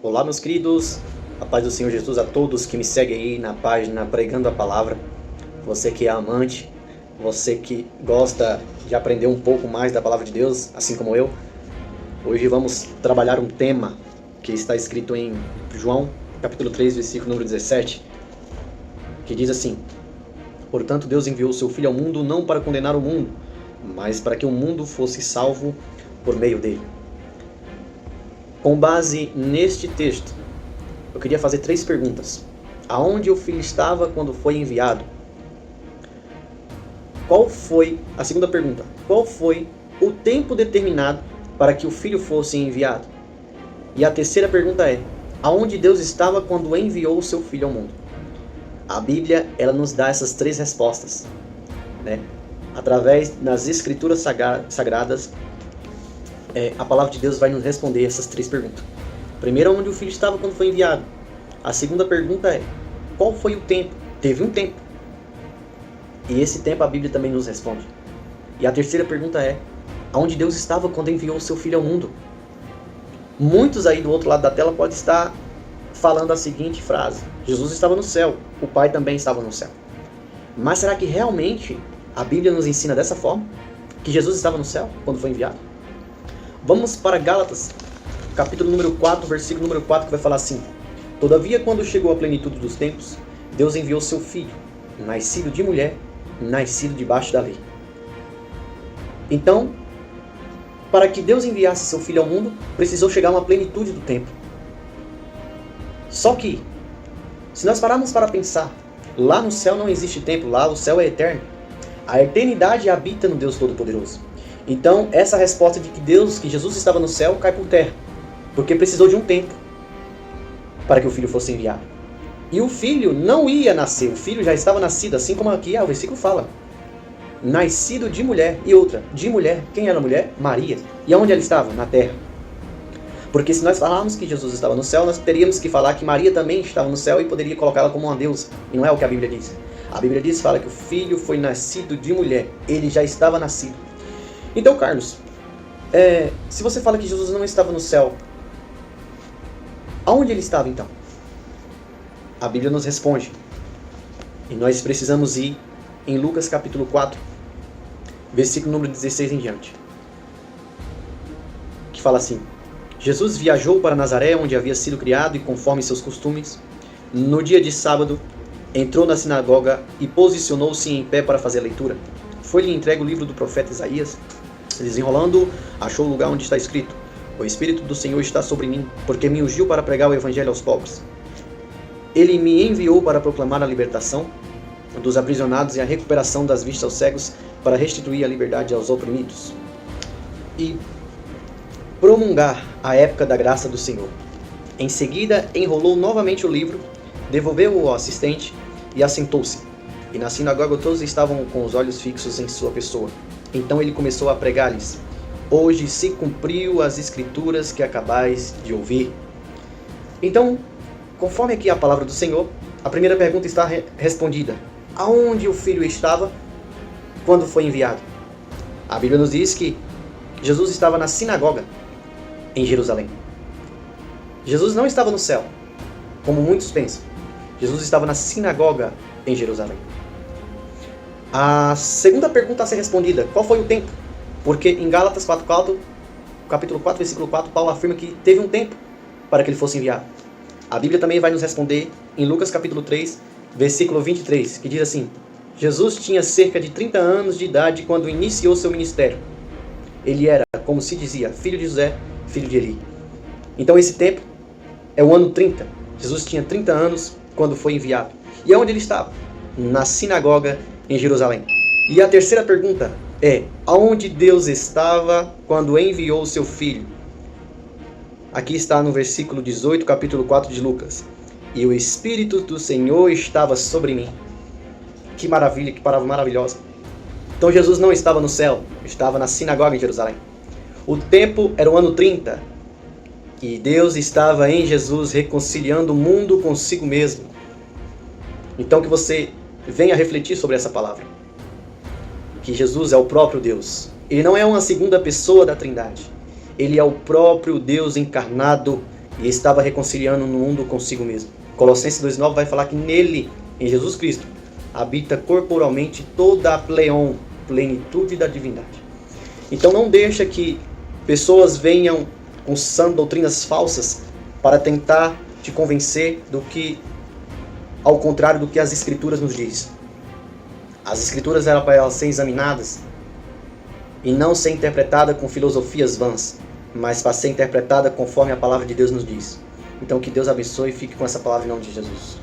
Olá, meus queridos, a paz do Senhor Jesus a todos que me seguem aí na página Pregando a Palavra. Você que é amante, você que gosta de aprender um pouco mais da Palavra de Deus, assim como eu. Hoje vamos trabalhar um tema que está escrito em João, capítulo 3, versículo número 17, que diz assim: Portanto, Deus enviou seu Filho ao mundo não para condenar o mundo, mas para que o mundo fosse salvo por meio dele. Com base neste texto, eu queria fazer 3 perguntas. Aonde o Filho estava quando foi enviado? A segunda pergunta, qual foi o tempo determinado para que o Filho fosse enviado? E a terceira pergunta é, aonde Deus estava quando enviou o seu Filho ao mundo? A Bíblia, ela nos dá essas 3 respostas, né? Através das Escrituras Sagradas, a Palavra de Deus vai nos responder essas 3 perguntas. Primeiro, onde o Filho estava quando foi enviado. A segunda pergunta é, qual foi o tempo? Teve um tempo. E esse tempo a Bíblia também nos responde. E a terceira pergunta é, aonde Deus estava quando enviou o seu Filho ao mundo? Muitos aí do outro lado da tela podem estar falando a seguinte frase: Jesus estava no céu, o Pai também estava no céu. Mas será que realmente a Bíblia nos ensina dessa forma? Que Jesus estava no céu quando foi enviado? Vamos para Gálatas, capítulo número 4, versículo número 4, que vai falar assim: Todavia, quando chegou a plenitude dos tempos, Deus enviou seu Filho, nascido de mulher, nascido debaixo da lei. Então, para que Deus enviasse seu Filho ao mundo, precisou chegar a uma plenitude do tempo. Só que, se nós pararmos para pensar, lá no céu não existe tempo, lá o céu é eterno. A eternidade habita no Deus Todo-Poderoso. Então, essa resposta de que Jesus estava no céu, cai por terra. Porque precisou de um tempo para que o Filho fosse enviado. E o Filho não ia nascer, o Filho já estava nascido, assim como aqui o versículo fala. Nascido de mulher. E outra, de mulher. Quem era a mulher? Maria. E aonde ela estava? Na terra. Porque se nós falarmos que Jesus estava no céu, nós teríamos que falar que Maria também estava no céu e poderia colocá-la como uma deusa. E não é o que a Bíblia diz. A Bíblia fala que o Filho foi nascido de mulher. Ele já estava nascido. Então, Carlos, se você fala que Jesus não estava no céu, aonde ele estava então? A Bíblia nos responde. E nós precisamos ir em Lucas capítulo 4, versículo número 16 em diante. Que fala assim: Jesus viajou para Nazaré, onde havia sido criado, e conforme seus costumes, no dia de sábado, entrou na sinagoga e posicionou-se em pé para fazer a leitura. Foi-lhe entregue o livro do profeta Isaías. Desenrolando, achou o lugar onde está escrito: O Espírito do Senhor está sobre mim, porque me ungiu para pregar o Evangelho aos pobres. Ele me enviou para proclamar a libertação dos aprisionados e a recuperação das vistas aos cegos, para restituir a liberdade aos oprimidos e promulgar a época da graça do Senhor. Em seguida, enrolou novamente o livro, devolveu-o ao assistente e assentou-se. E na sinagoga todos estavam com os olhos fixos em sua pessoa. Então ele começou a pregar-lhes: Hoje se cumpriu as escrituras que acabais de ouvir. Então, conforme aqui a palavra do Senhor, a primeira pergunta está respondida: aonde o Filho estava quando foi enviado? A Bíblia nos diz que Jesus estava na sinagoga em Jerusalém. Jesus não estava no céu, como muitos pensam. Jesus estava na sinagoga em Jerusalém. A segunda pergunta a ser respondida: qual foi o tempo? Porque em Gálatas 4:4, capítulo 4, versículo 4, Paulo afirma que teve um tempo para que ele fosse enviado. A Bíblia também vai nos responder em Lucas capítulo 3, versículo 23, que diz assim: Jesus tinha cerca de 30 anos de idade quando iniciou seu ministério. Ele era, como se dizia, filho de José, filho de Eli. Então esse tempo é o ano 30. Jesus tinha 30 anos quando foi enviado. E aonde ele estava? Na sinagoga em Jerusalém. E a terceira pergunta é: aonde Deus estava quando enviou o seu Filho? Aqui está no versículo 18, capítulo 4 de Lucas: E o Espírito do Senhor estava sobre mim. Que maravilha, que palavra maravilhosa. Então Jesus não estava no céu, estava na sinagoga em Jerusalém. O tempo era o ano 30. E Deus estava em Jesus reconciliando o mundo consigo mesmo. Então que você venha refletir sobre essa palavra. Que Jesus é o próprio Deus. Ele não é uma segunda pessoa da Trindade. Ele é o próprio Deus encarnado e estava reconciliando no mundo consigo mesmo. Colossenses 2,9 vai falar que nele, em Jesus Cristo, habita corporalmente toda a plenitude da divindade. Então não deixa que pessoas venham com sã doutrinas falsas para tentar te convencer do que, ao contrário do que as Escrituras nos diz. As Escrituras eram para elas ser examinadas e não ser interpretada com filosofias vãs, mas para ser interpretada conforme a palavra de Deus nos diz. Então que Deus abençoe e fique com essa palavra em nome de Jesus.